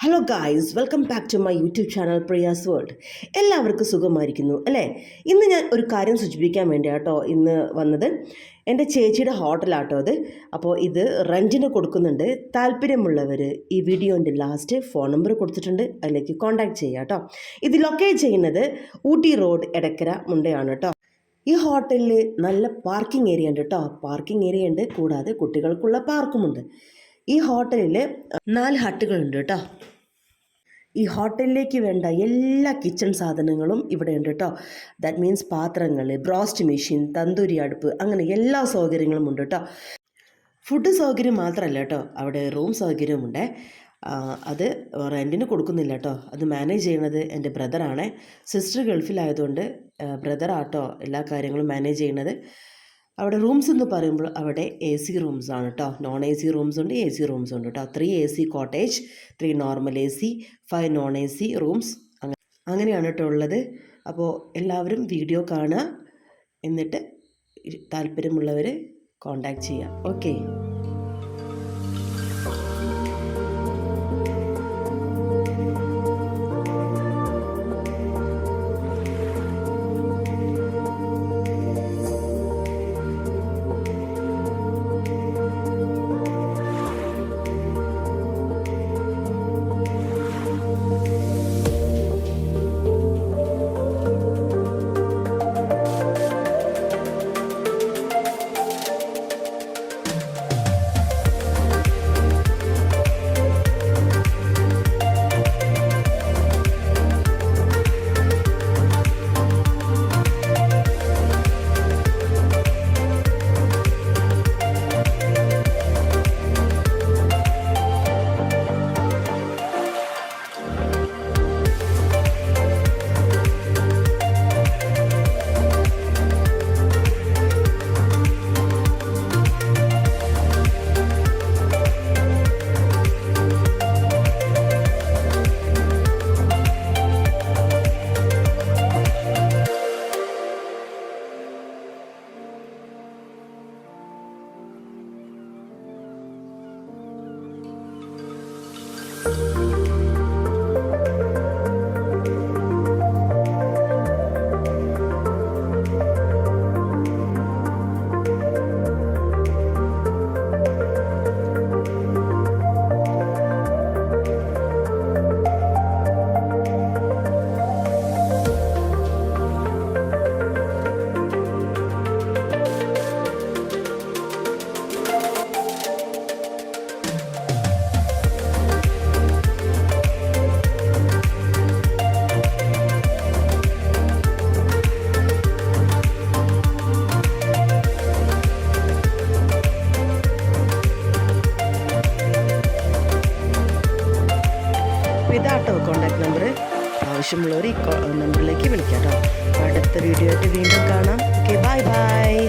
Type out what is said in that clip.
Hello guys, welcome back to my YouTube channel Priya's world. എല്ലാവർക്കും സുഖമായിരിക്കുന്നു അല്ലേ? ഇന്ന് ഞാൻ ഒരു കാര്യം സൂചിപ്പിക്കാൻ വേണ്ടിയാട്ടോ ഇന്ന് വന്നത്. എൻ്റെ ചേച്ചിയുടെ ഹോട്ടലാട്ടോ അത്. അപ്പോൾ ഇത് റെൻറ്റിന് കൊടുക്കുന്നുണ്ട്. താല്പര്യമുള്ളവർ ഈ വീഡിയോൻ്റെ ലാസ്റ്റ് ഫോൺ നമ്പർ കൊടുത്തിട്ടുണ്ട്, അതിലേക്ക് കോൺടാക്ട് ചെയ്യുക കേട്ടോ. ഇത് ലൊക്കേറ്റ് ചെയ്യുന്നത് ഊട്ടി റോഡ്, എടക്കര, മുണ്ടയാണ് കേട്ടോ. ഈ ഹോട്ടലിൽ നല്ല പാർക്കിംഗ് ഏരിയ ഉണ്ട് കേട്ടോ. പാർക്കിംഗ് ഏരിയ ഉണ്ട്, കൂടാതെ കുട്ടികൾക്കുള്ള പാർക്കുമുണ്ട്. ഈ ഹോട്ടലിൽ 4 ഹട്ടുകളുണ്ട് കേട്ടോ. ഈ ഹോട്ടലിലേക്ക് വേണ്ട എല്ലാ കിച്ചൺ സാധനങ്ങളും ഇവിടെ ഉണ്ട് കേട്ടോ. ദാറ്റ് മീൻസ് പാത്രങ്ങൾ, ബ്രോസ്റ്റ് മെഷീൻ, തന്തൂരി അടുപ്പ്, അങ്ങനെ എല്ലാ സൗകര്യങ്ങളും ഉണ്ട് കേട്ടോ. ഫുഡ് സൗകര്യം മാത്രമല്ല കേട്ടോ, അവിടെ റൂം സൗകര്യമുണ്ട്. അത് റെൻറ്റിന് കൊടുക്കുന്നില്ല കേട്ടോ. അത് മാനേജ് ചെയ്യണത് എൻ്റെ ബ്രദറാണ്. സിസ്റ്റർ ഗൾഫിലായതുകൊണ്ട് ബ്രദറാട്ടോ എല്ലാ കാര്യങ്ങളും മാനേജ് ചെയ്യണത്. അവിടെ റൂംസ് എന്ന് പറയുമ്പോൾ അവിടെ AC റൂംസ് ആണ് കേട്ടോ. നോൺ AC റൂംസ് ഉണ്ട്, AC റൂംസ് ഉണ്ട് കേട്ടോ. 3 AC cottage, 3 normal AC, 5 non AC rooms, അങ്ങനെയാണ് കേട്ടോ ഉള്ളത്. അപ്പോൾ എല്ലാവരും വീഡിയോ കാണുക, എന്നിട്ട് താല്പര്യമുള്ളവർ കോൺടാക്റ്റ് ചെയ്യുക. ഓക്കെ. ഇതാട്ടോ കോൺടാക്ട് നമ്പർ. ആവശ്യമുള്ളവർ ഈ നമ്പറിലേക്ക് വിളിക്കാം കേട്ടോ. അടുത്ത വീഡിയോ ആയിട്ട് വീണ്ടും കാണാം. Okay, bye bye.